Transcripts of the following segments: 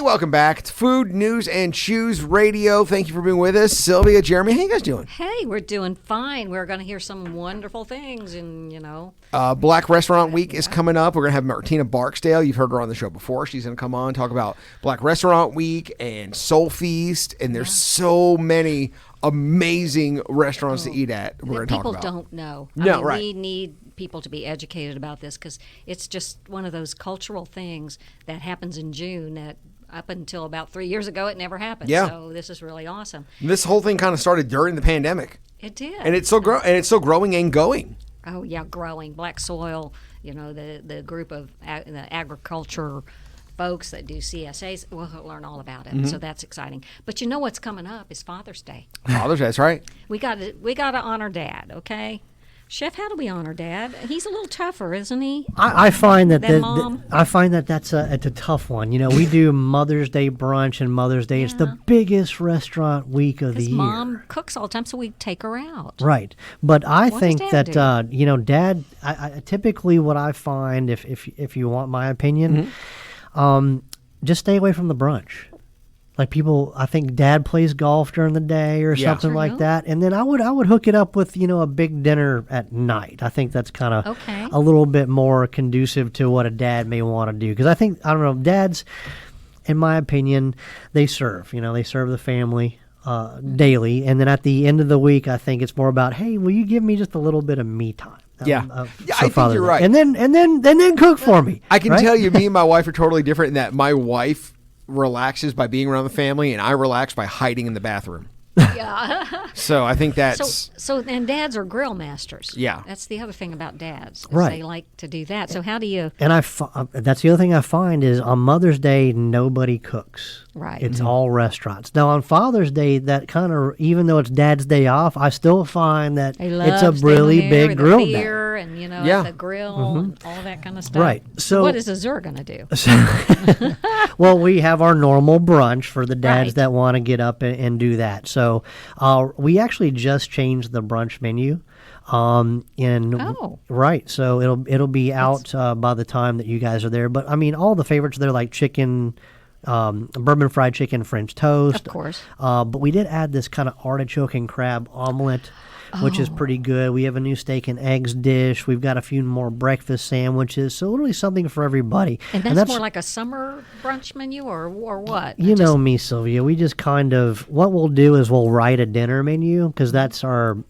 Hey, welcome back to Food, News, and Chews Radio. Thank you for being with us. Sylvia, Jeremy, how you guys doing? Hey, we're doing fine. We're going to hear some wonderful things, and Black Restaurant Week is coming up. We're going to have Martina Barksdale. You've heard her on the show before. She's going to come on, talk about Black Restaurant Week and Soul Feast, and there's so many amazing restaurants to eat at. We're going to talk about. People don't know. Right. We need people to be educated about this because it's just one of those cultural things that happens in June that up until about 3 years ago it never happened. Yeah. So this is really awesome. This whole thing kind of started during the pandemic. It did. And it's still growing and going. Oh yeah, growing. Black Soil, the group of the agriculture folks that do CSAs, we'll learn all about it. So that's exciting. But you know what's coming up is Father's Day. Father's Day, that's right. We got to honor Dad, okay? Chef, how do we honor Dad? He's a little tougher, isn't he? I find that Mom? I find that it's a tough one. We do Mother's Day brunch and Mother's Day. Yeah. It's the biggest restaurant week of the year. Mom cooks all the time, so we take her out. Right, but I What think does Dad that Dad. I typically what I find, if you want my opinion, just stay away from the brunch. Like people, I think Dad plays golf during the day or something like that, and then I would hook it up with a big dinner at night. I think that's kind of a little bit more conducive to what a dad may want to do, because I don't know, dads, in my opinion, they serve. They serve the family daily, and then at the end of the week, I think it's more about, hey, will you give me just a little bit of me time? I think you're right, and then cook for me. I can tell you, me and my wife are totally different in that my wife relaxes by being around the family, and I relax by hiding in the bathroom. Yeah. So I think that's and dads are grill masters. Yeah, that's the other thing about dads. Right, they like to do that. So how do you? And that's the other thing I find is on Mother's Day nobody cooks. Right, it's all restaurants. Now on Father's Day, that kind of, even though it's Dad's day off, I still find that it's a really big grill day. And the grill and all that kind of stuff. Right. So what is Azure going to do? Well, we have our normal brunch for the dads that want to get up and do that. So we actually just changed the brunch menu. Right. So it'll be out by the time that you guys are there. But I mean, all the favorites there, like chicken, bourbon fried chicken, French toast. Of course. But we did add this kind of artichoke and crab omelet, which is pretty good. We have a new steak and eggs dish. We've got a few more breakfast sandwiches. So literally something for everybody. And that's more like a summer brunch menu or what? You know me, Sylvia. We just kind of, what we'll do is we'll write a dinner menu because that's our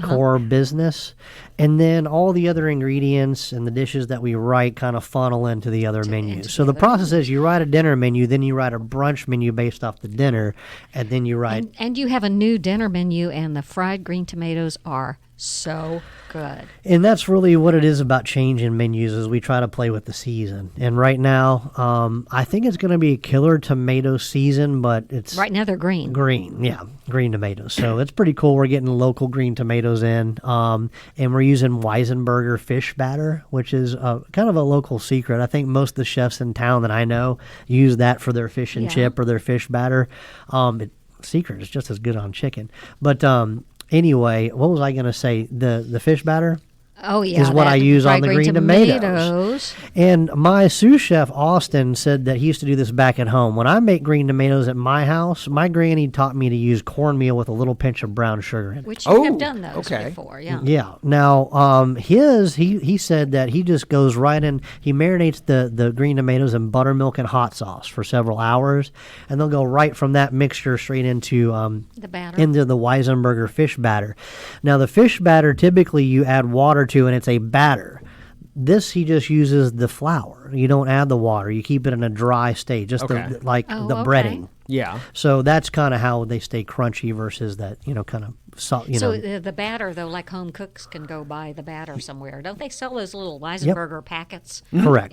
core business. And then all the other ingredients and the dishes that we write kind of funnel into the other menus. So the process is you write a dinner menu, then you write a brunch menu based off the dinner, and then you write... And you have a new dinner menu, and the fried green tomatoes are so good. And that's really what it is about changing menus, is we try to play with the season. And right now, I think it's going to be a killer tomato season, but it's... Right now they're green. Green tomatoes. So it's pretty cool. We're getting local green tomatoes in. And we're using Weisenberger fish batter, which is kind of a local secret. I think most of the chefs in town that I know use that for their fish and chip or their fish batter. Secret is just as good on chicken. But... Anyway, what was I going to say? The fish batter? Oh, yeah. Is what I use on the green tomatoes. And my sous chef, Austin, said that he used to do this back at home. When I make green tomatoes at my house, my granny taught me to use cornmeal with a little pinch of brown sugar in it. Which you have done those before, yeah. Yeah. Now, he said that he just goes right in, he marinates the green tomatoes in buttermilk and hot sauce for several hours, and they'll go right from that mixture straight into the batter, into the Weisenberger fish batter. Now, the fish batter, typically you add water to, and it's a batter. This, he just uses the flour. You don't add the water. You keep it in a dry state, just the breading. Yeah. So that's kind of how they stay crunchy versus that, kind of salt. So the batter, though, like home cooks can go buy the batter somewhere. Don't they sell those little Weisenberger packets? Correct.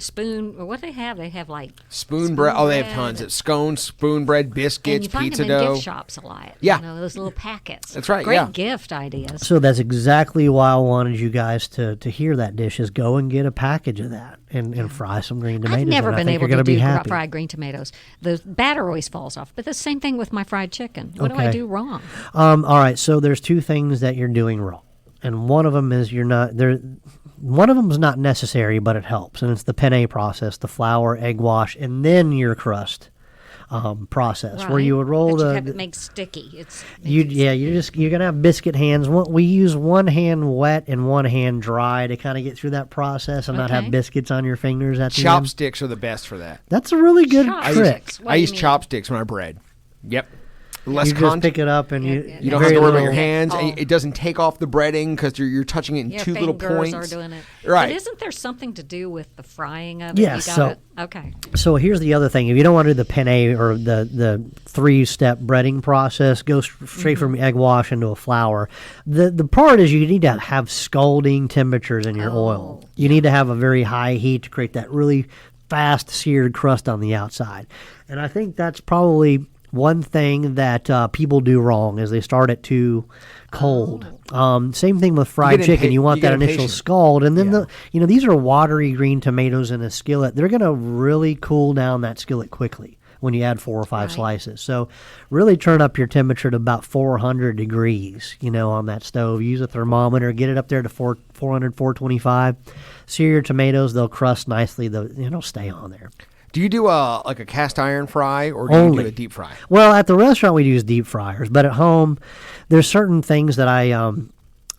Spoon, or what they have? They have like spoon bread. Oh, they have tons of scones, spoon bread, biscuits, and you pizza find them dough. in gift shops a lot. Yeah. Those little packets. That's right. Great gift ideas. So that's exactly why I wanted you guys to hear that dish, is go and get a package of that and fry some green tomatoes. I've never been able to do happy. fried green tomatoes. The batter always falls off. But the same thing with my fried chicken. What do I do wrong? All right. So there's two things that you're doing wrong, and one of them is you're not there. one of them is not necessary, but it helps, and it's the penne process, the flour, egg wash, and then your crust process, where you would roll but you have it make sticky. You're gonna have biscuit hands. We use one hand wet and one hand dry to kind of get through that process and not have biscuits on your fingers at the end. Chopsticks are the best for that. That's a really good trick. I use chopsticks when I bread. Yep. You just pick it up and you don't have to worry about your hands. And it doesn't take off the breading because you're touching it in two little points. Are doing it. Right. But isn't there something to do with the frying of it? Yes. Okay. So here's the other thing. If you don't want to do the penne or the 3-step breading process, go straight from egg wash into a flour. The part is you need to have scalding temperatures in your oil. You need to have a very high heat to create that really fast seared crust on the outside. And I think that's probably one thing that people do wrong is they start it too cold. Same thing with fried chicken. You want that initial scald, and then these are watery green tomatoes in a skillet. They're going to really cool down that skillet quickly when you add 4 or 5 slices. So really turn up your temperature to about 400 degrees, on that stove. Use a thermometer, get it up there to 400, 425. Sear your tomatoes. They'll crust nicely. They'll stay on there. Do you do a cast iron fry or do you do a deep fry? Well, at the restaurant we use deep fryers, but at home there's certain things that I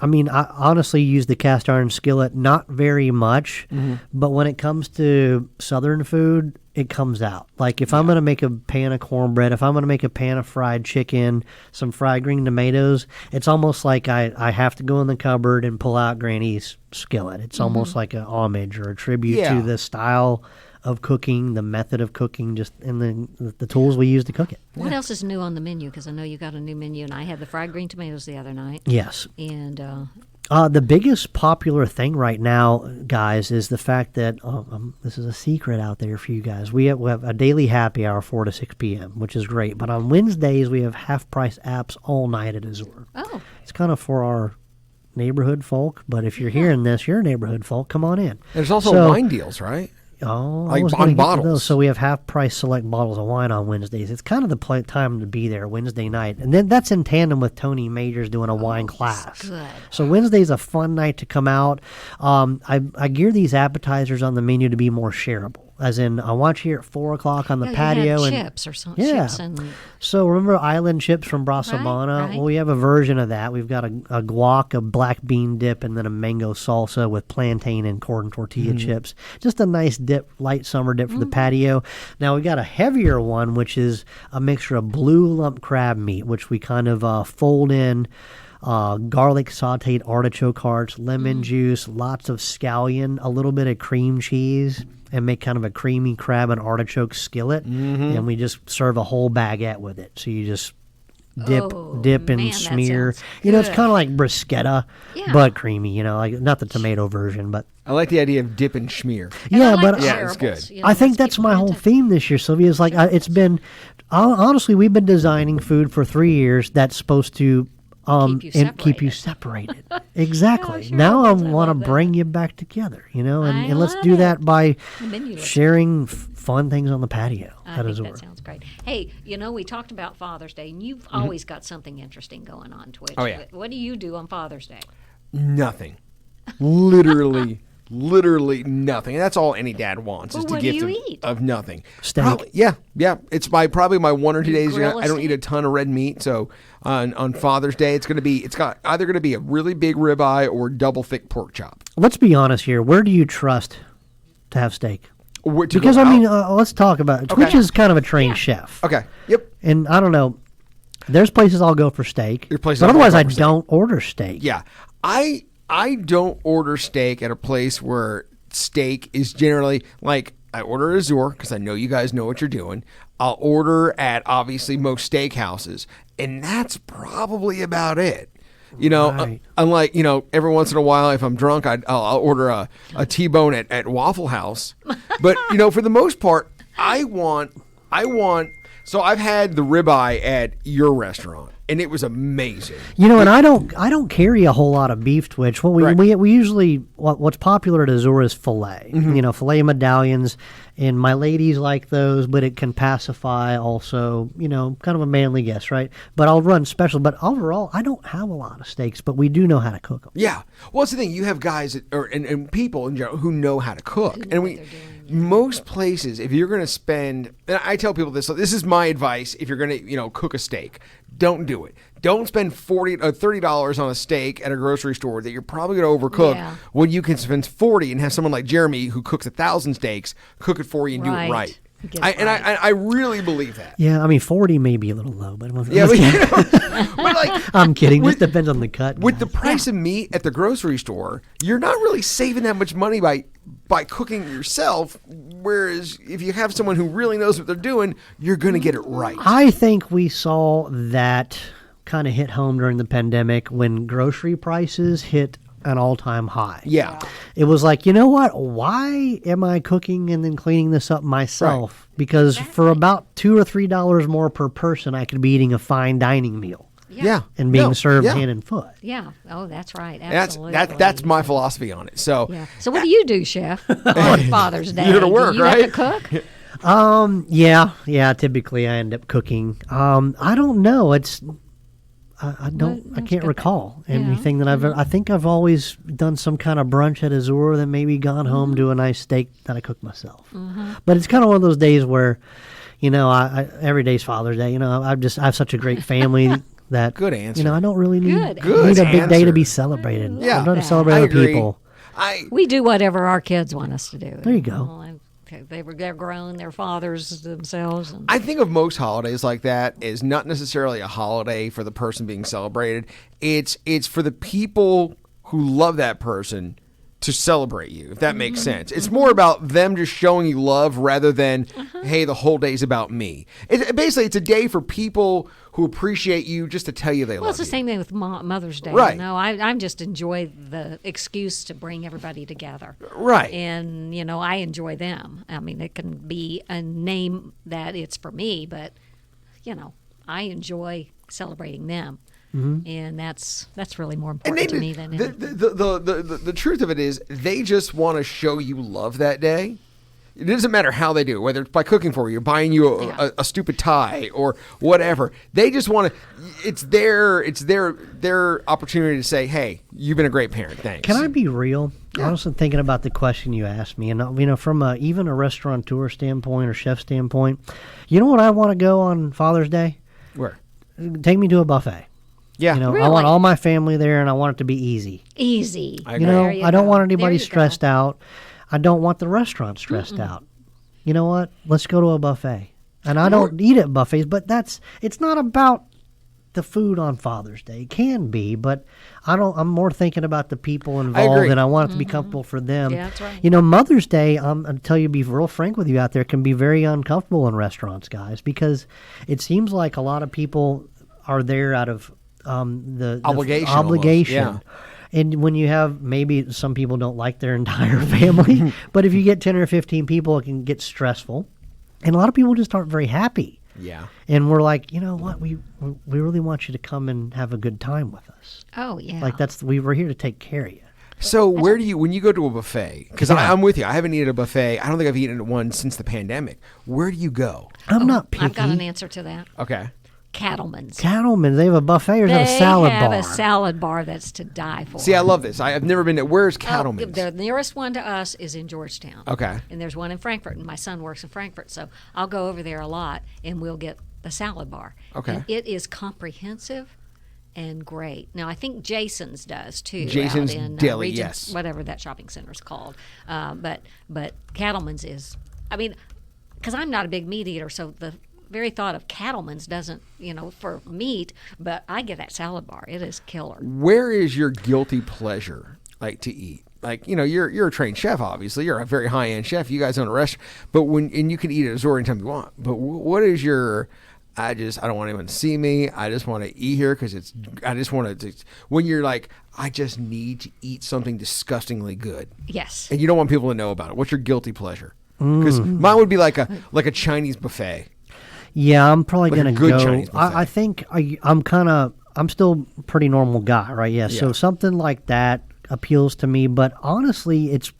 honestly use the cast iron skillet not very much, but when it comes to Southern food, it comes out. Like if I'm going to make a pan of cornbread, if I'm going to make a pan of fried chicken, some fried green tomatoes, it's almost like I have to go in the cupboard and pull out Granny's skillet. It's almost like an homage or a tribute to the style of cooking, the method of cooking, just in the tools we use to cook it. What else is new on the menu? Because I know you got a new menu, and I had the fried green tomatoes the other night. Yes. And the biggest popular thing right now, guys, is the fact that this is a secret out there for you guys. We have a daily happy hour 4 to 6 p.m., which is great. But on Wednesdays, we have half-price apps all night at Azure. Oh. It's kind of for our neighborhood folk, but if you're hearing this, you're a neighborhood folk, come on in. There's also wine deals, right? Oh, like on bottles. So we have half-price select bottles of wine on Wednesdays. It's kind of the time to be there Wednesday night. And then that's in tandem with Tony Majors doing a wine class. Good. So Wednesday's a fun night to come out. I gear these appetizers on the menu to be more shareable. As in, I want you here at 4 o'clock on the patio. And and chips or something. Yeah. Chips and so remember island chips from Brasabana? Right. Well, we have a version of that. We've got a guac, a black bean dip, and then a mango salsa with plantain and corn tortilla chips. Just a nice dip, light summer dip for the patio. Now, we got a heavier one, which is a mixture of blue lump crab meat, which we kind of fold in garlic sauteed artichoke hearts, lemon juice, lots of scallion, a little bit of cream cheese, and make kind of a creamy crab and artichoke skillet. And we just serve a whole baguette with it. So you just dip and smear. It's kind of like bruschetta, but creamy, like not the tomato version, but I like the idea of dip and schmear. It's good. I think that's my whole theme this year, Sylvia. Is like it's been honestly, we've been designing food for 3 years that's supposed to keep you separated. Exactly. Now I want to bring you back together, and let's do that by sharing fun things on the patio. I think that sounds great. Hey, we talked about Father's Day, and you've always got something interesting going on Twitch. Oh, yeah. What do you do on Father's Day? Nothing. Literally nothing. And that's all any dad wants is the gift of nothing. Steak. Probably, yeah. It's probably my 1 or 2 days. I don't steak? eat a ton of red meat, so on Father's Day it's either going to be a really big ribeye or double thick pork chop. Let's be honest here. Where do you trust to have steak? Because let's talk about it. Twitch is kind of a trained chef. Okay. Yep. And I don't know. There's places I'll go for steak. But otherwise, I don't order steak. Yeah. I don't order steak at a place where steak is generally like I order at Azure because I know you guys know what you're doing. I'll order at obviously most steakhouses, and that's probably about it. Unlike every once in a while, if I'm drunk, I'll order a T-bone at Waffle House. But for the most part, I want So I've had the ribeye at your restaurant, and it was amazing. You know, and I don't carry a whole lot of beef, Twitch. What we usually what's popular at Azure is filet. You know, filet medallions, and my ladies like those, but it can pacify also. You know, kind of a manly guess, right? But I'll run special. But overall, I don't have a lot of steaks, but we do know how to cook them. Yeah. Well, it's the thing. You have guys and people in general who know how to cook, and most places, if you're going to spend, and I tell people this. So this is my advice: if you're going to, cook a steak, don't do it. Don't spend $30 on a steak at a grocery store that you're probably going to overcook when you can spend $40 and have someone like Jeremy who cooks 1,000 steaks cook it for you and do it right. I really believe that. Yeah, I mean 40 may be a little low, but but like, I'm kidding. Just depends on the cut. With the price of meat at the grocery store, you're not really saving that much money by cooking yourself. Whereas if you have someone who really knows what they're doing, you're going to get it right. I think we saw that kind of hit home during the pandemic when grocery prices hit an all-time high. Yeah. It was like, you know what? Why am I cooking and then cleaning this up myself? Right. Because for about $2 or $3 more per person, I could be eating a fine dining meal. Yeah. And being served hand and foot. Yeah. Oh, that's right. Absolutely. That's my philosophy on it. So So what do you do, Chef, on Father's Day? You're to work, do you right? have to cook? Yeah. Typically, I end up cooking. I don't know. I can't recall anything that I think I've always done some kind of brunch at Azure, then maybe gone home to a nice steak that I cooked myself. But it's kind of one of those days where, every day's Father's Day. I have such a great family that good answer. I don't really need a Good big day to be celebrated. Yeah, I'm trying to celebrate other people. We do whatever our kids want us to do. There you go. They're grown, they're fathers themselves. I think of most holidays like that as not necessarily a holiday for the person being celebrated. It's for the people who love that person to celebrate you, if that makes sense. It's more about them just showing you love rather than, hey, the whole day's about me. Basically, it's a day for people who appreciate you just to tell you they love you. Well, it's the same thing with Mother's Day. Right. I just enjoy the excuse to bring everybody together. Right. And, I enjoy them. I mean, it can be a name that it's for me, but, I enjoy celebrating them. And that's really more important to me than anything. The truth of it is they just want to show you love that day. It doesn't matter how they do it, whether it's by cooking for you, or buying you a stupid tie or whatever. They just want to. It's their opportunity to say, "Hey, you've been a great parent. Thanks." Can I be real? Yeah. I was thinking about the question you asked me, and from even a restaurateur standpoint or chef standpoint, you know what I want to go on Father's Day? Where? Take me to a buffet. Yeah. I Really? want all my family there, and I want it to be easy. Easy. I agree. I don't want anybody stressed out. I don't want the restaurant stressed out. You know what? Let's go to a buffet. And I don't eat at buffets, but it's not about the food on Father's Day. It can be, but I'm more thinking about the people involved, and I want it to be comfortable for them. Yeah, that's right. Mother's Day, I'm going to tell you, be real frank with you out there, can be very uncomfortable in restaurants, guys, because it seems like a lot of people are there out of the obligation. Yeah. And when you have, maybe some people don't like their entire family, but if you get 10 or 15 people, it can get stressful. And a lot of people just aren't very happy. Yeah. And we're like, you know what? We really want you to come and have a good time with us. Oh, yeah. Like we're here to take care of you. So where do you, when you go to a buffet, because I'm with you, I haven't eaten at a buffet. I don't think I've eaten at one since the pandemic. Where do you go? I'm not picky. I've got an answer to that. Okay. Cattleman's. Cattleman's, they have a buffet or they have a salad bar? They have a salad bar that's to die for. See, I love this. I've never been to, where's Cattleman's? The nearest one to us is in Georgetown. Okay. And there's one in Frankfurt, and my son works in Frankfurt, so I'll go over there a lot, and we'll get the salad bar. Okay. And it is comprehensive and great. Now, I think Jason's does, too. Jason's out in, Deli, Regent, yes. Whatever that shopping center is called. But Cattleman's is, because I'm not a big meat eater, so the very thought of Cattleman's doesn't, for meat, but I get that salad bar. It is killer. Where is your guilty pleasure, to eat? You're a trained chef, obviously. You're a very high-end chef. You guys own a restaurant. But and you can eat at Azure anytime you want. But what is your, I don't want anyone to see me. I just want to eat here because I just want to, when you're like, I just need to eat something disgustingly good. Yes. And you don't want people to know about it. What's your guilty pleasure? Because mine would be like a Chinese buffet. Yeah, I'm probably Like a going to good go. Chinese buffet. I think I'm still a pretty normal guy, right? Yeah. So something like that appeals to me. But honestly, it's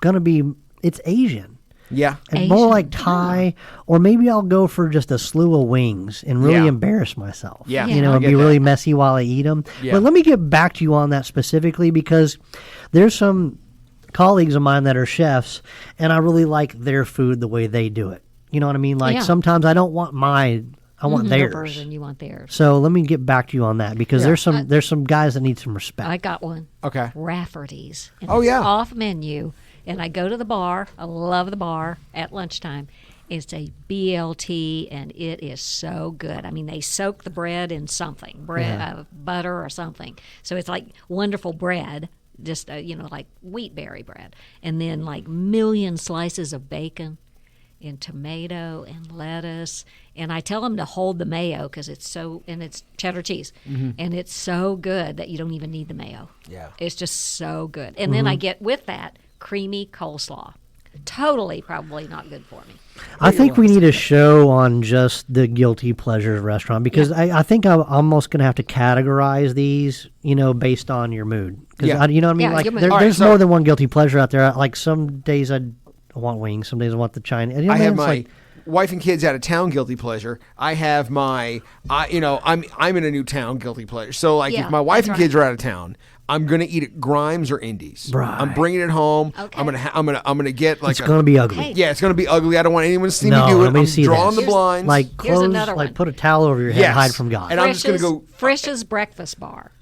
Asian. Yeah. And more Asian, like Thai, or maybe I'll go for just a slew of wings and really Yeah. embarrass myself. Yeah. You know, I and get be that. really messy while I eat them. Yeah. But let me get back to you on that specifically because there's some colleagues of mine that are chefs, and I really like their food the way they do it. You know what I mean? Like Yeah. sometimes I don't want mine. I want Your theirs. version, you want theirs. So let me get back to you on that because Yeah. there's some guys that need some respect. I got one. Okay. Rafferty's. And Oh, it's yeah. off menu. And I go to the bar. I love the bar at lunchtime. It's a BLT, and it is so good. I mean, they soak the bread in something, butter or something. So it's like wonderful bread, just like wheat berry bread, and then like million slices of bacon, and tomato and lettuce. And I tell them to hold the mayo because it's cheddar cheese, and it's so good that you don't even need the mayo. Yeah. It's just so good. And then I get with that creamy coleslaw. Totally probably not good for me. I think we need a show on just the guilty pleasures restaurant because I think I'm almost going to have to categorize these, based on your mood. Yeah. You know what I mean? Yeah, Like your mood. there's All right, so- more than one guilty pleasure out there. Like some days I want wings, some days I want the Chinese. You know I what mean? have It's my like- wife and kids out of town guilty pleasure. I have I'm in a new town guilty pleasure. So like Yeah, if my wife that's and kids are out of town, I'm gonna eat at Grimes or Indies. Right. I'm bringing it home. Okay. I'm gonna get like it's going to be ugly. Hey. yeah, it's gonna be ugly. I don't want anyone to see No, me do it. let me I'm see drawing this. the blinds. Like Here's close, another like one. put a towel over your head Yes. and hide from God. And I'm just gonna go. Frisch's breakfast bar.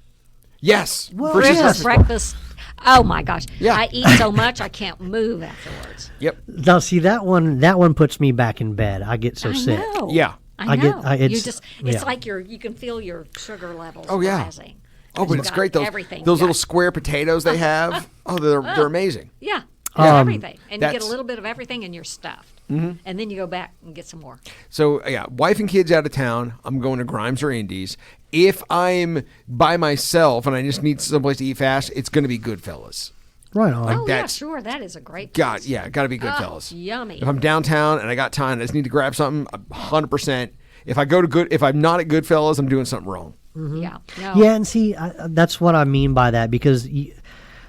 Yes. Well, Frisch's yes. breakfast bar. Breakfast. Oh my gosh. Yeah. I eat so much I can't move afterwards. Yep. Now, see that one puts me back in bed. I get so I sick. know. Yeah. I I know. get- you it's- just yeah. it's like you can feel your sugar levels Oh, yeah. rising. Oh, but You it's got great. Those everything. those You little got- square potatoes they have. Oh, they're amazing. Yeah. Um, Everything. And you get a that's- little bit of everything and you're stuffed. Mm-hmm. And then you go back and get some more. So yeah, wife and kids out of town. I'm going to Grimes or Indies. If I'm by myself and I just need someplace to eat fast, it's going to be Goodfellas. Right on. Oh, yeah, that's- sure. That is a great God, place. yeah, got to be Oh, Goodfellas. yummy. If I'm downtown and I got time, I just need to grab something. 100%. If I'm not at Goodfellas, I'm doing something wrong. Yeah. No. Yeah, and see, that's what I mean by that because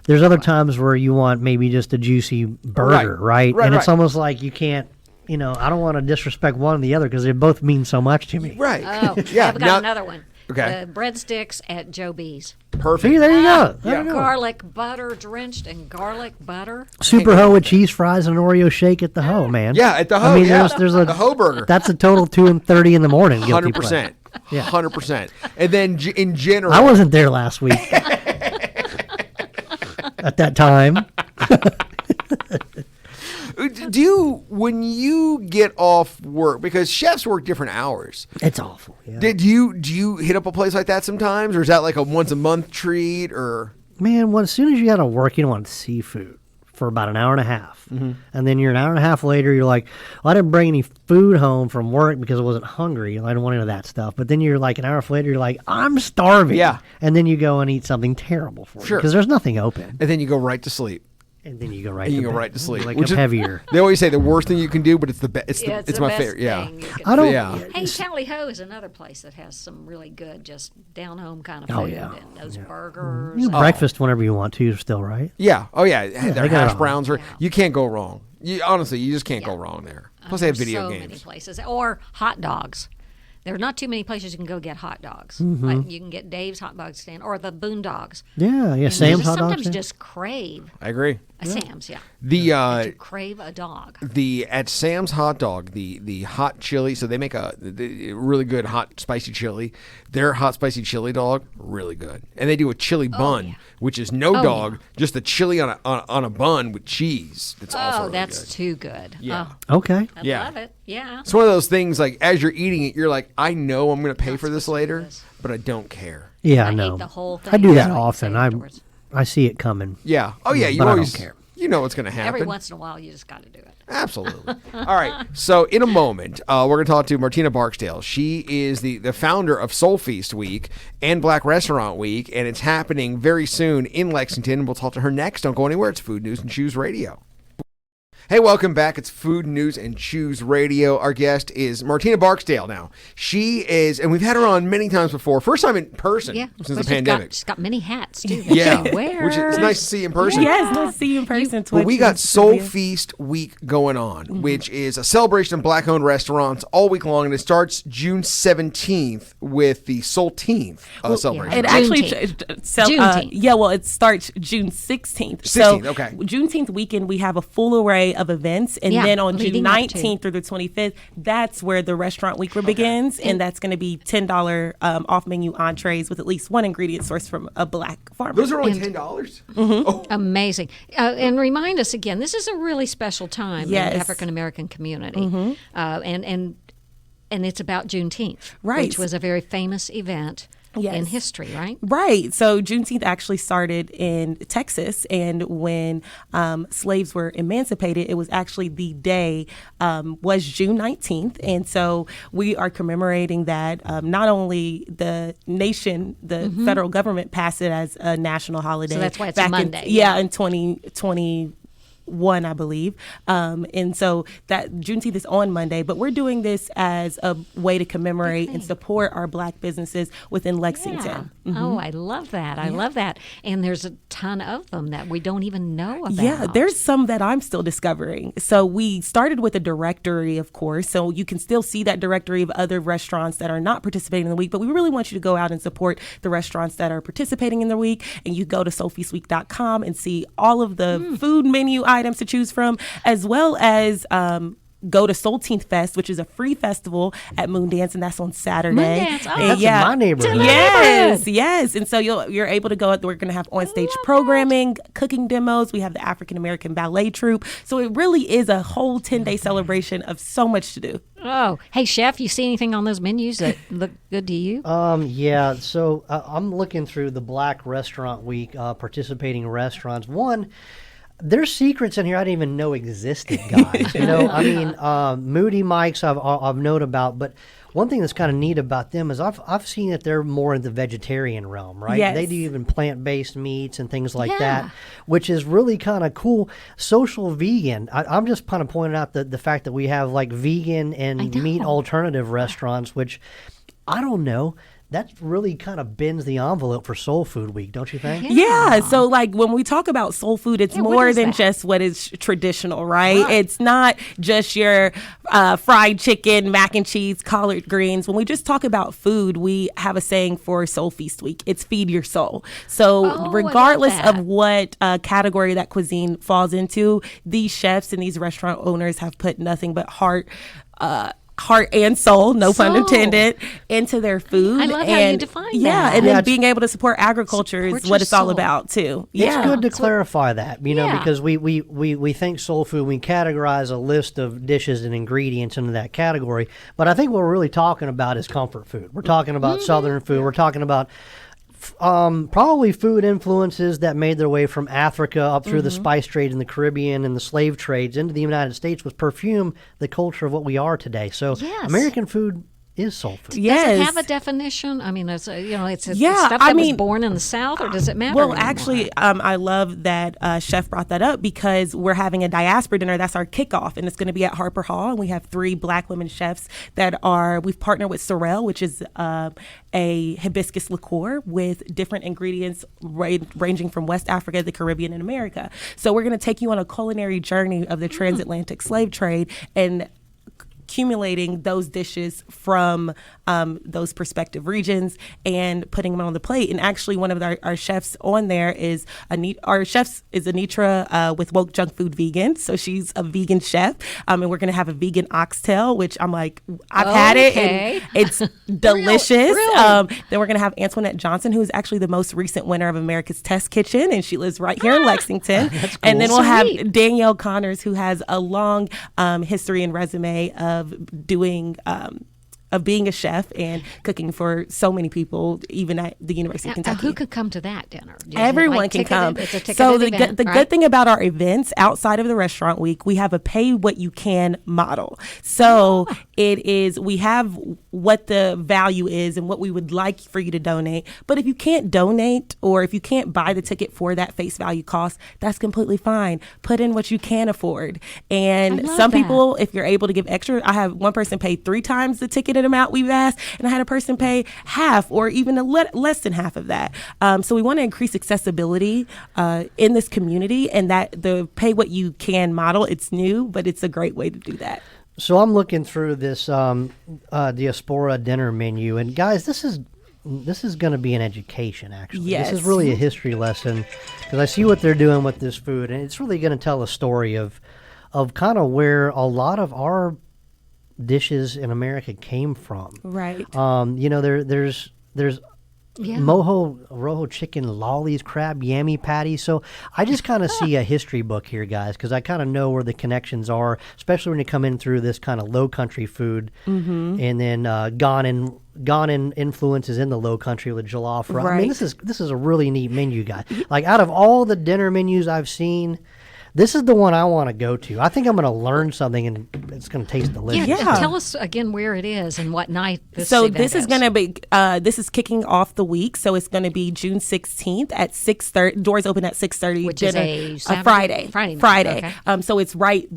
there's other times where you want maybe just a juicy burger, right? Right, and it's right. almost like you can't, I don't want to disrespect one or the other because they both mean so much to me. Right. Oh, yeah. I've got now- another one. Okay. The breadsticks at Joe B's. Perfect. See, there you go. There Yeah. you go. Garlic butter drenched in garlic butter. Super Ho with cheese fries and an Oreo shake at the Ho, man. Yeah, at the Ho. I mean, yeah. there's a the Ho burger. That's a total 2:30 in the morning. Guilty 100%. pleasure. Yeah. 100%. And then in general, I wasn't there last week at that time. when you get off work, because chefs work different hours, It's awful. Yeah. do you hit up a place like that sometimes, or is that like a once a month treat, or Man, as soon as you got to work, you want seafood for about an hour and a half. Mm-hmm. And then you're an hour and a half later, you're like, well, I didn't bring any food home from work because I wasn't hungry. I didn't want any of that stuff. But then you're like an hour later, you're like, I'm starving. Yeah. And then you go and eat something terrible for you Sure. because there's nothing open. and then you go right to sleep. And then you go right And to you go bed. right to sleep. Like Which I'm is- heavier. They always say the worst thing you can do, but it's the best. Yeah, It's the my best favorite. Yeah. thing you can I don't. Yeah. Hey, Tally Ho is another place that has some really good, just down home kind of food. Oh, yeah. And those burgers. You can breakfast whenever you want to, still, right? Yeah. Oh yeah. Their they got hash it all. browns are. Yeah. You can't go wrong. Honestly, you just can't go wrong there. Plus, they have There's video so many games. places. Or hot dogs. There are not too many places you can go get hot dogs. Mm-hmm. Like you can get Dave's hot dog stand or the Boondogs. Yeah, yeah. You Sam's just hot dogs. sometimes yeah. just crave I agree. Sam's, yeah. The You crave a dog. at Sam's Hot Dog, the hot chili. So they make the really good hot spicy chili. Their hot spicy chili dog, really good. And they do a chili bun, yeah. which is no Oh, dog, just a chili on a bun with cheese. It's also Oh, really that's good. too good. Yeah. Oh, Okay. I Yeah. love it. Yeah. It's one of those things like as you're eating it, you're like, I know I'm going to pay Not for this supposed to do later, this. but I don't care. Yeah, I I know. ate the whole thing. I do that That's what you often. say afterwards. I see it coming. Yeah. Oh yeah. You But I don't always care. You know what's going to happen. Every once in a while, you just got to do it. Absolutely. All right. So in a moment, we're going to talk to Martina Barksdale. She is the founder of Soul Feast Week and Black Restaurant Week, and it's happening very soon in Lexington. We'll talk to her next. Don't go anywhere. It's Food News and Shoes Radio. Hey, welcome back. It's Food News and Chews Radio. Our guest is Martina Barksdale now. She is, and we've had her on many times before. First time in person since the pandemic. She's got many hats, too. Yeah, which is nice to see you in person. Yes, nice to see you in person. Well, we got Soul Feast Week going on, which is a celebration of Black-owned restaurants all week long, and it starts June 17th with the Soulteenth celebration. It actually, Juneteenth. it starts June 16th. 16th, okay. Juneteenth weekend, we have a full array of events, and then on June leading up to. 19th through the 25th, that's where the restaurant week begins, and that's going to be $10 off-menu entrees with at least one ingredient sourced from a Black farmer. Those are only $10? Oh. Amazing. And remind us again, this is a really special time in the Yes. African-American community. And it's about Juneteenth, Right. which was a very famous event in history, right? Right. So Juneteenth actually started in Texas, and when slaves were emancipated, it was actually the day was June 19th. And so we are commemorating that. Not only the nation, the federal government passed it as a national holiday. So that's why it's back a Monday. in 2021, I believe. And so that Juneteenth is on Monday, but we're doing this as a way to commemorate and support our Black businesses within Lexington. Yeah. Oh, I love that. I love that. And there's a ton of them that we don't even know about. Yeah, there's some that I'm still discovering. So we started with a directory, of course, so you can still see that directory of other restaurants that are not participating in the week, but we really want you to go out and support the restaurants that are participating in the week. And you go to soulfeastweek.com and see all of the food menu items to choose from, as well as go to Soulteenth Fest, which is a free festival at Moondance, and that's on Saturday. Moondance, oh. That's in my neighborhood. Yes. And so you're able to go. We're going to have on-stage programming, cooking demos. We have the African American Ballet Troupe. So it really is a whole 10-day celebration of so much to do. Oh, hey, Chef, you see anything on those menus that look good to you? Yeah, so I'm looking through the Black Restaurant Week participating restaurants. One, there's secrets in here I didn't even know existed, guys. I mean, Moody Mike's I've known about, but one thing that's kind of neat about them is I've seen that they're more in the vegetarian realm, right? Yes. They do even plant-based meats and things like that, which is really kind of cool. Social vegan. I'm just kind of pointing out the fact that we have like vegan and meat alternative restaurants, which I don't know. That really kind of bends the envelope for Soul Food Week, don't you think? Yeah. So like when we talk about soul food, it's more than just what is traditional, right? It's not just your fried chicken, mac and cheese, collard greens. When we just talk about food, we have a saying for Soul Feast Week. It's feed your soul. So regardless of what category that cuisine falls into, these chefs and these restaurant owners have put nothing but heart and soul, no pun intended, into their food. I love how you define that. And then being able to support agriculture is what it's all about too. It's good to clarify that, because we think soul food, we categorize a list of dishes and ingredients into that category, but I think what we're really talking about is comfort food. We're talking about Southern food. We're talking about probably food influences that made their way from Africa up through the spice trade in the Caribbean and the slave trades into the United States with perfume, the culture of what we are today. So American food is soul food. Does it have a definition? I mean, it's stuff that was born in the South, or does it matter? Well, anymore? actually, I love that Chef brought that up, because we're having a diaspora dinner. That's our kickoff, and it's going to be at Harper Hall. And we have 3 Black women chefs we've partnered with Sorrel, which is a hibiscus liqueur with different ingredients ranging from West Africa, the Caribbean, and America. So we're going to take you on a culinary journey of the transatlantic slave trade and accumulating those dishes from those respective regions and putting them on the plate. And actually, one of our chefs on there is Anitra with Woke Junk Food Vegan. So she's a vegan chef, and we're going to have a vegan oxtail, which I'm like, I've had it, and it's delicious. Really? Then we're going to have Antoinette Johnson, who is actually the most recent winner of America's Test Kitchen, and she lives right here in Lexington. That's cool. And then we'll have Danielle Connors, who has a long history and resume of doing of being a chef and cooking for so many people, even at the University of Kentucky. Who could come to that dinner? Is it Everyone like can come. It's a ticketed So the event, the right? good thing about our events outside of the restaurant week, we have a pay what you can model. So we have what the value is and what we would like for you to donate. But if you can't donate or if you can't buy the ticket for that face value cost, that's completely fine. Put in what you can afford. And I love some that. people, if you're able to give extra, I have one person pay 3 times the ticketed amount we've asked, and I had a person pay half or even less than half of that. So we want to increase accessibility in this community, and that the pay what you can model, it's new, but it's a great way to do that. So I'm looking through this diaspora dinner menu, and guys, this is going to be an education. Actually, Yes. This is really a history lesson because I see what they're doing with this food, and it's really going to tell a story of kind of where a lot of our dishes in America came from. Right. There's Yeah. mojo rojo chicken lollies, crab yammy patties. So I just kind of see a history book here, guys, because I kind of know where the connections are, especially when you come in through this kind of low country food, and then gone in influences in the low country with jollof. I mean, Right. this is a really neat menu, guys. Like out of all the dinner menus I've seen, this is the one I want to go to. I think I'm going to learn something, and it's going to taste delicious. Yeah. Tell us again where it is and what night this So event this is going to be this is kicking off the week. So it's going to be June 16th at 6:30. Doors open at 6:30. Which is a Saturday? Friday. Friday night, okay. So it's right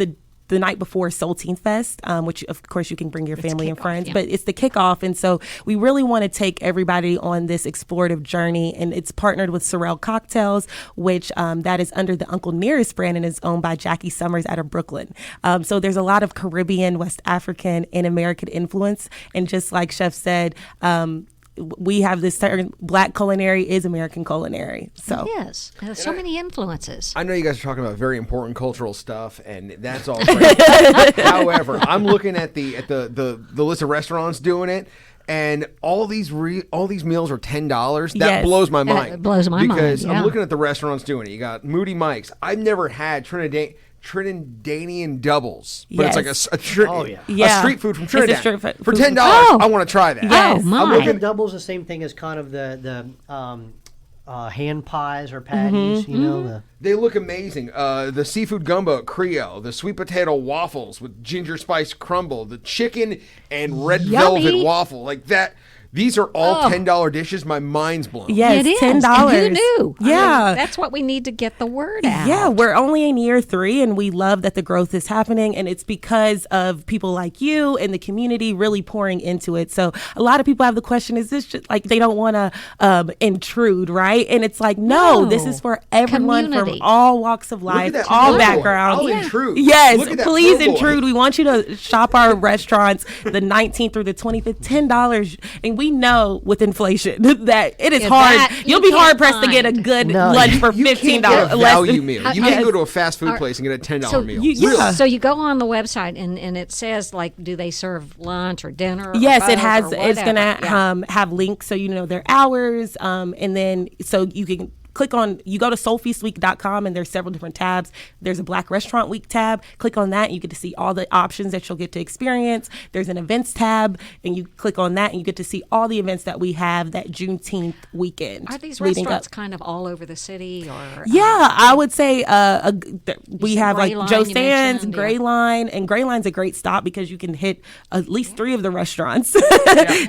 the night before Saltine Fest, which of course you can bring your family and kickoff, friends, yeah. but it's the kickoff. And so we really want to take everybody on this explorative journey, and it's partnered with Sorrel Cocktails, which that is under the Uncle Nearest brand and is owned by Jackie Summers out of Brooklyn. So there's a lot of Caribbean, West African, and American influence. And just like Chef said, we have this certain Black culinary is American culinary. So Yes. There's so many influences. I know you guys are talking about very important cultural stuff, and that's all great. However, I'm looking at the list of restaurants doing it, and all these meals are $10. That Yes. blows my mind. It blows my mind, because yeah. I'm looking at the restaurants doing it. You got Moody Mike's. I've never had Trinidadian doubles, but it's like Yes. a Yeah. street food from It's a Trinidad. street food. For $10, Oh. I want to try that. Yes. Oh, my. I'm looking at doubles the same thing as kind of the hand pies or patties, you know. The, They look amazing. The seafood gumbo at Creole, the sweet potato waffles with ginger spice crumble, the chicken and red Yummy. velvet waffle, like that. These are all $10 dishes. My mind's blown. yes, It is. $10. And who knew? Yeah. That's what we need to get the word out. Yeah, we're only in year 3, and we love that the growth is happening, and it's because of people like you and the community really pouring into it. So a lot of people have the question, is this just like they don't want to intrude, right? And it's like, no, this is for everyone Community. from all walks of Look life, at that all po' boy. backgrounds. I'll intrude. Yes, Look at that please po' boy. intrude. We want you to shop our restaurants the 19th through the 25th, $10. And we know with inflation that it is Yeah, hard. that You'll you be hard can't pressed to get a find. good No, lunch for You $15. can't get a less value than- meal. You Yes. can't go to a fast food place and get a $10 meal. yeah. So you go on the website and it says like, do they serve lunch or dinner? or Yes, it both has. or It's gonna whatever? Yeah. have links so you know their hours, and then so you can click on. You go to soulfeastweek.com and there's several different tabs. There's a Black Restaurant Week tab. Click on that, and you get to see all the options that you'll get to experience. There's an events tab, and you click on that, and you get to see all the events that we have that Juneteenth weekend. Are these leading restaurants up. kind of all over the city or? Yeah, I would say we said have like Gray Line Joe you Sands, mentioned, Gray yeah. Line, and Gray Line's a great stop because you can hit at least 3 of the restaurants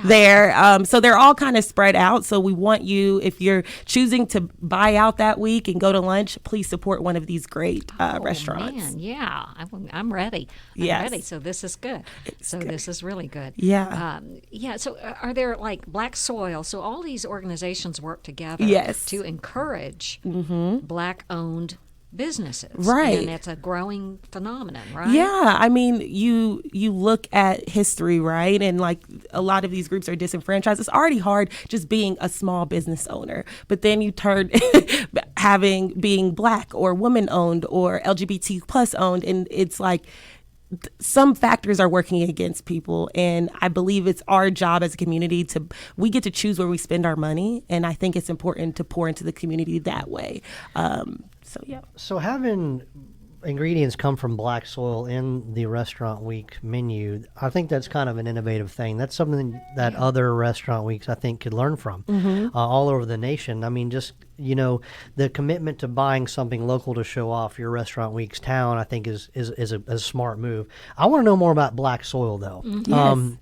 there. So they're all kind of spread out. So we want you, if you're choosing to buy out that week and go to lunch, please support one of these great restaurants. Man, yeah, I'm ready. I'm Yes. ready. So this is good. This is really good. Yeah. Yeah. So are there like Black Soil? So all these organizations work together. Yes. To encourage Black-owned businesses. Right. And it's a growing phenomenon, right? Yeah, I mean, you look at history, right? And like a lot of these groups are disenfranchised. It's already hard just being a small business owner, but then you turn being Black or woman owned or LGBT plus owned, and it's like some factors are working against people, and I believe it's our job as a community we get to choose where we spend our money, and I think it's important to pour into the community that way. So yeah. So having ingredients come from black soil in the restaurant week menu, I think that's kind of an innovative thing. That's something that other restaurant weeks, I think, could learn from all over the nation. I mean, just, the commitment to buying something local to show off your restaurant week's town, I think is a smart move. I want to know more about black soil, though. Yes.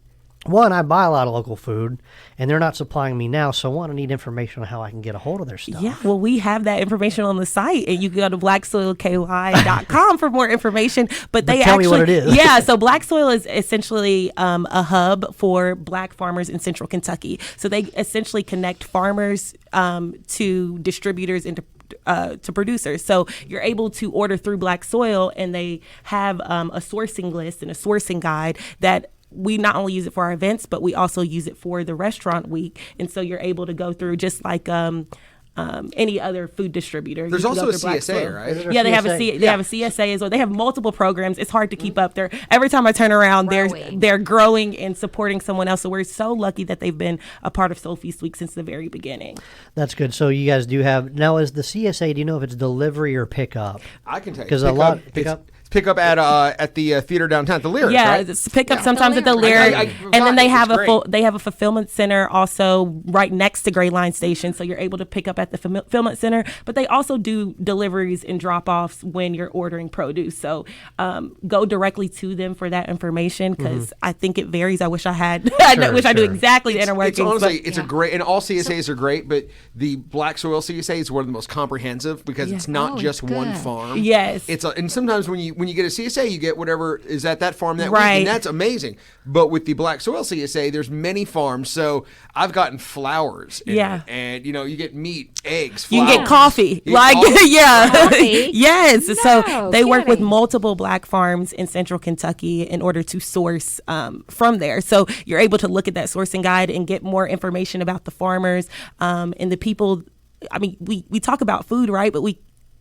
One, I buy a lot of local food, and they're not supplying me now, so one, I need information on how I can get a hold of their stuff. Yeah, well, we have that information on the site, and you can go to blacksoilky.com for more information. But tell me what it is. Yeah, so Black Soil is essentially a hub for Black farmers in Central Kentucky. So they essentially connect farmers to distributors and to producers. So you're able to order through Black Soil, and they have a sourcing list and a sourcing guide that we not only use it for our events, but we also use it for the restaurant week. And so you're able to go through just like any other food distributor. There's also a CSA, right? Yeah, they have a CSA as well. They have multiple programs. It's hard to keep up there. Every time I turn around, they're growing and supporting someone else. So we're so lucky that they've been a part of Soul Feast Week since the very beginning. That's good. So you guys do have now. Is the CSA? Do you know if it's delivery or pickup? I can tell you because a lot pickup. Pick up at the theater downtown, the Lyric. Yeah, right? It's pick up sometimes at the Lyric, and then they have they have a fulfillment center also right next to Gray Line Station, so you're able to pick up at the fulfillment center. But they also do deliveries and drop offs when you're ordering produce. So go directly to them for that information because I think it varies. I wish I had. I wish I knew exactly the inner workings. It's a great, and all CSAs are great, but the Black Soil CSA is one of the most comprehensive because it's not just one farm. Yes, and sometimes when you get a CSA, you get whatever is at that farm that week, right. and that's amazing. But with the Black Soil CSA, there's many farms, so I've gotten flowers. And you get meat, eggs, flowers. You can get coffee, Coffee? Yes. No, so they work with multiple Black farms in Central Kentucky in order to source from there. So you're able to look at that sourcing guide and get more information about the farmers and the people. I mean, we talk about food, right? But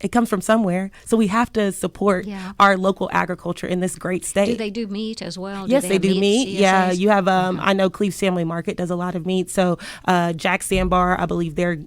it comes from somewhere, so we have to support our local agriculture in this great state. Do they do meat as well? Yes, they do meat. CSAs? Yeah, you have. I know Cleve's Family Market does a lot of meat. So Jack Sandbar, I believe they're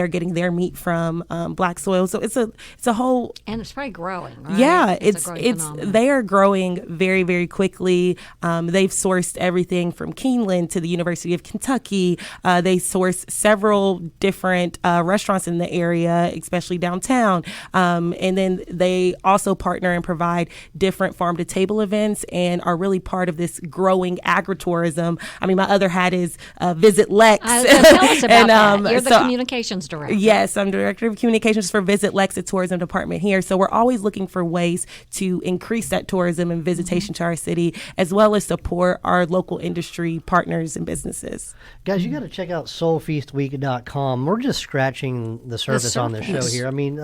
getting their meat from Black Soil. So it's a whole, and it's probably growing. Right? Yeah, it's they are growing very, very quickly. They've sourced everything from Keeneland to the University of Kentucky. They source several different restaurants in the area, especially downtown. And then they also partner and provide different farm to table events and are really part of this growing agritourism. I mean, my other hat is Visit Lex. Tell us about that. You're the communications director. Yes, I'm director of communications for Visit Lex, the tourism department here. So we're always looking for ways to increase that tourism and visitation to our city, as well as support our local industry partners and businesses. Guys, you got to check out soulfeastweek.com. We're just scratching the surface on this show here. I mean,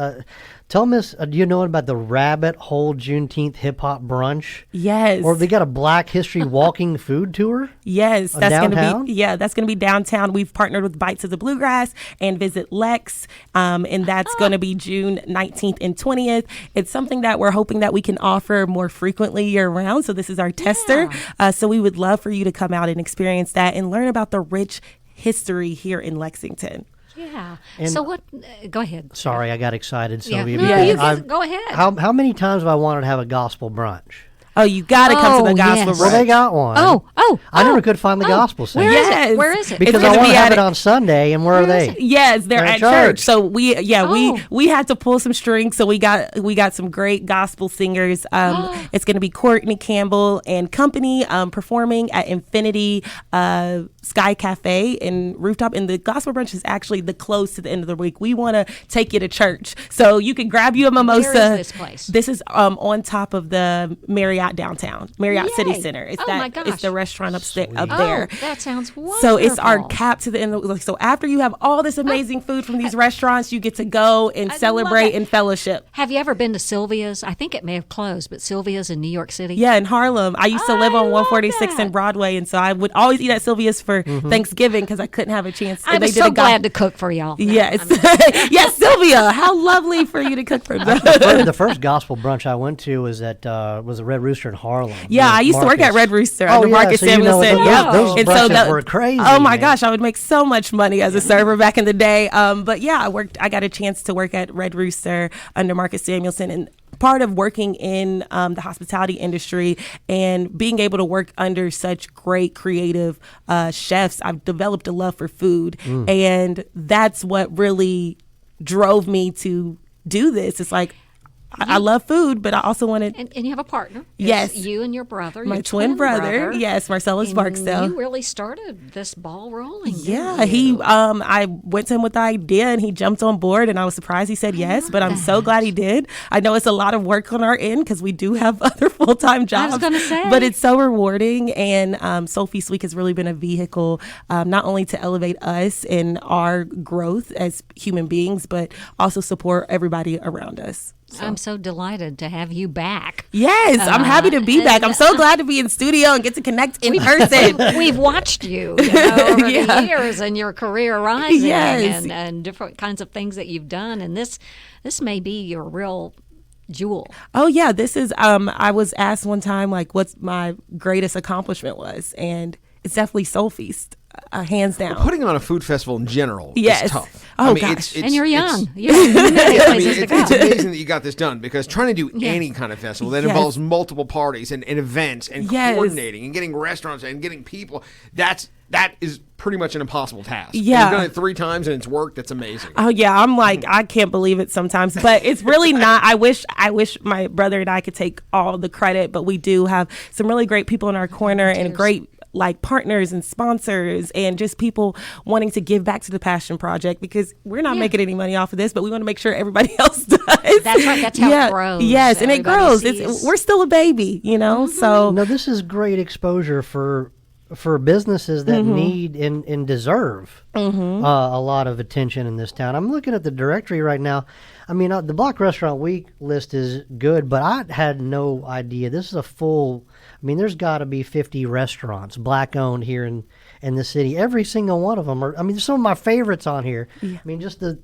tell me, do you know about the Rabbit Hole Juneteenth Hip Hop Brunch? Yes. Or they got a Black History walking food tour? Yes, that's downtown? That's going to be downtown. We've partnered with Bites of the Bluegrass and Visit Lex, and that's going to be June 19th and 20th. It's something that we're hoping that we can offer more frequently year round. So this is our tester. So we would love for you to come out and experience that and learn about the rich history here in Lexington. Yeah. And so what? Go ahead. Sorry, I got excited, Sylvia. Go ahead. How many times have I wanted to have a gospel brunch? Oh, you got to come to the gospel brunch. Well, they got one. I never could find the gospel center. Where is it? Because I want to have it on Sunday, and where are they? Yes, they're at church. So we had to pull some strings. So we got some great gospel singers. It's going to be Courtney Campbell and company performing at Infinity Sky Cafe and Rooftop. And the gospel brunch is actually the close to the end of the week. We want to take you to church, so you can grab you a mimosa. Where is this place? This is on top of the Marriott downtown, Marriott City Center. It's my gosh. It's the restaurant up there. That sounds wonderful. So it's our cap to the end. So after you have all this amazing food from these restaurants, you get to go and celebrate and fellowship. Have you ever been to Sylvia's? I think it may have closed, but Sylvia's in New York City. Yeah, in Harlem. I used to live on 146 and Broadway, and so I would always eat at Sylvia's for Thanksgiving because I couldn't have a chance. I'm so glad to cook for y'all. Yes, yes, Sylvia. How lovely for you to cook for them. The first gospel brunch I went to was at was the Red Rooster in Harlem. Yeah, I used to work at Red Rooster under Marcus Samuelson. Those brunches were crazy. Oh my gosh, I would make so much money as a server back in the day. But yeah, I got a chance to work at Red Rooster under Marcus Samuelson, and part of working in the hospitality industry and being able to work under such great creative chefs, I've developed a love for food. And that's what really drove me to do this. It's like, I love food, but I also wanted... And you have a partner. Yes. It's you and your brother. My your twin brother. Yes, Marcellus And Barksdale. you really started this ball rolling. Yeah, didn't you? I went to him with the idea and he jumped on board and I was surprised he said yes, but I'm so glad he did. I know it's a lot of work on our end because we do have other full-time jobs. I was gonna say. But it's so rewarding, and Soul Feast Week has really been a vehicle not only to elevate us in our growth as human beings, but also support everybody around us. I'm so delighted to have you back. Yes, I'm happy to be back. I'm so glad to be in studio and get to connect in person. We've watched you, over Yeah. the years and your career rising Yes. and different kinds of things that you've done. And this may be your real jewel. Oh yeah, this is. I was asked one time like, what's my greatest accomplishment was, and it's definitely Soul Feast, hands down. Putting on a food festival in general Yes. is tough. Oh, I mean, gosh. And you're young. it's- You have many Yeah, I mean, places to it's, go. it's amazing that you got this done, because trying to do Yeah. any kind of festival that Yes. involves multiple parties and events and Yes. coordinating and getting restaurants and getting people, that is pretty much an impossible task. Yeah. You've done it 3 times and it's worked. That's amazing. Oh yeah, I'm like, I can't believe it sometimes, but it's really not. I wish my brother and I could take all the credit, but we do have some really great people in our corner and great like partners and sponsors and just people wanting to give back to the Passion Project, because we're not making any money off of this, but we want to make sure everybody else does. That's right. That's how it grows. Yes, and it Everybody grows. sees- We're still a baby, so No, this is great exposure for businesses that need and deserve a lot of attention in this town. I'm looking at the directory right now. I mean, the Black Restaurant Week list is good, but I had no idea. This is a full. I mean, there's got to be 50 restaurants black owned here in the city. Every single one of them are. I mean, there's some of my favorites on here. I mean, just the.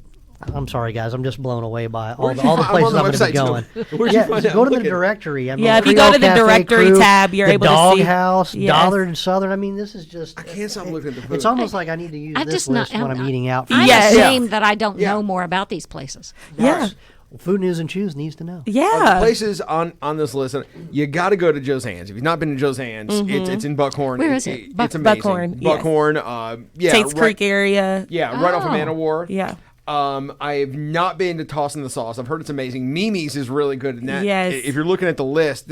I'm sorry, guys. I'm just blown away by all the I'm on places the I'm going to be website, going. too. Where'd you Yeah, find just out? go to the Look at it. directory. I mean, Yeah, if you go to the Creole Cafe directory Crew, tab, you're the able to Dog see- House, Yes. Dollard and Southern. I mean, this is just. I can't stop looking at the food. It's almost like I need to use I'm this just not. list when I'm eating out. I'm Yes. ashamed that I don't Yeah. know more about these places. yeah, Food News and Choose needs to know. yeah. Places on this list, you got to go to Josean's. If you've not been to Josean's, it's in Buckhorn. Where is it? It's amazing. Buckhorn, yes. Buckhorn. Yeah, Tate's right, Creek area. Yeah, right off of Oh. Manowar. Yeah. I have not been to Tossing the Sauce. I've heard it's amazing. Mimi's is really good in that. Yes. If you're looking at the list,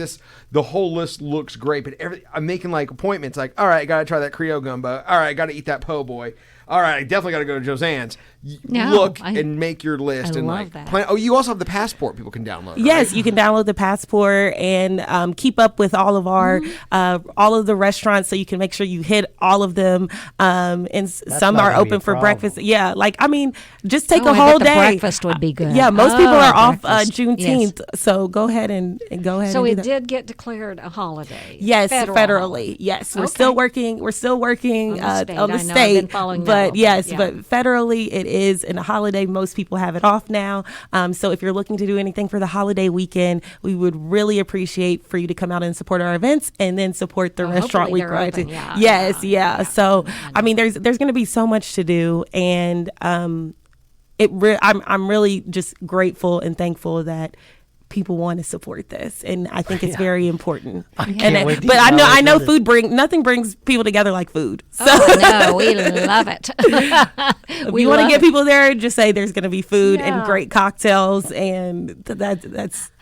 the whole list looks great. But I'm making like appointments. Like, all right, I got to try that Creole gumbo. All right, I got to eat that po' boy. All right, I definitely got to go to Josean's. No, And make your list I and love like that. plan. Oh, you also have the passport people can download. Yes, right? you can download the passport and keep up with all of our all of the restaurants, so you can make sure you hit all of them. And some not are gonna be a open for problem. breakfast. Yeah, like I mean, just take Oh, a I whole bet the day. breakfast would be good. Yeah, most people Oh, are off breakfast. Juneteenth, so go ahead and go ahead. So and do it that. did get declared a holiday. Yes, Federal federally. holiday. Yes, we're Okay. still working. We're still working On the state. on the I know, I've state. been following that but one. yes, Yeah. but federally it is a holiday. Most people have it off now. So if you're looking to do anything for the holiday weekend, we would really appreciate for you to come out and support our events, and then support the restaurant hopefully week. they're Right? open. Yeah, Yes, yeah, yeah. So I mean, there's going to be so much to do, and I'm really just grateful and thankful that people want to support this, and I think it's very important. can't wait to But eat I my know food. nothing brings people together like food. So Oh, no, we love it. if you want to get people there, just say there's going to be food and Yeah. great cocktails, and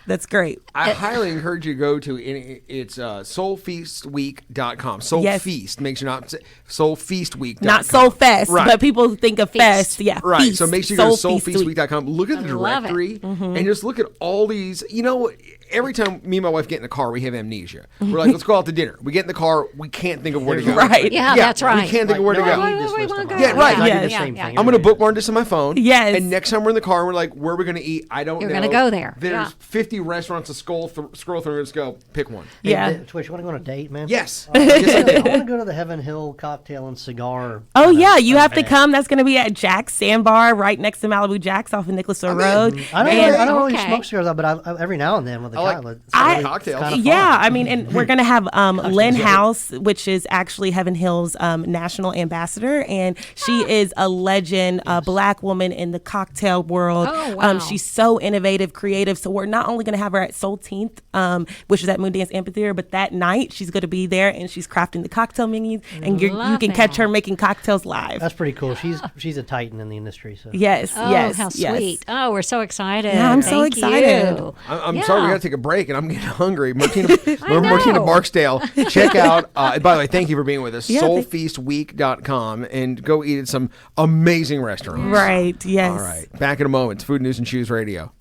that's great. I highly encourage you to go to it's soulfeastweek.com. Soul Yes. Feast. Make sure not soulfeastweek.com. Not Soul Fest, Right. but people think of Feast. fest. Yeah, Right. feast. So make sure you go to Soul Feast Week. soulfeastweek.com. Look at the I love it. directory and just look at all these. You know, every time me and my wife get in the car, we have amnesia. We're like, let's go out to dinner. We get in the car, we can't think of where to go. Right. Yeah, that's right. We can't think of where to no, go. I need this Where list we on wanna my go. Yeah, right. I Yes. do the Yeah, same yeah. thing. I'm going to bookmark this on my phone. Yes. And next time we're in the car, we're like, where are we going to eat? I don't know. You're gonna go there. There's Yeah. 50 restaurants to scroll through. Let's go. Pick one. Hey, Yeah. Twitch, you want to go on a date, man? Yes. I Yes, I did. want to go to the Heaven Hill Cocktail and Cigar. Oh yeah, you have to come. That's going to be at Jack's Sandbar, right next to Malibu Jack's off of Nicholas Road. I don't Man, really okay. smoke cigars, but every now and then with a like It's I- really- cocktails. it's kinda Yeah, fun. I mean, and we're gonna have Lynn House, which is actually Heaven Hill's national ambassador, and she is a legend, a Black woman in the cocktail world. Oh, wow. She's so innovative, creative. So we're not only gonna have her at Solteenth, which is at Moondance Amphitheater, but that night she's gonna be there and she's crafting the cocktail menus, and you Love can catch her that. making cocktails live. That's pretty cool. She's a titan in the industry. So Yes, Oh, yes, how yes. sweet. Oh, we're so excited. Yeah, I'm so Thank excited. you. I'm sorry, we Yeah. got to take a break, and I'm getting hungry. Martina know. Martina Barksdale, check out. And by the way, thank you for being with us. Yeah, Soulfeastweek.com, and go eat at some amazing restaurants. Right, yes. All right, back in a moment. It's Food News and Shoes Radio.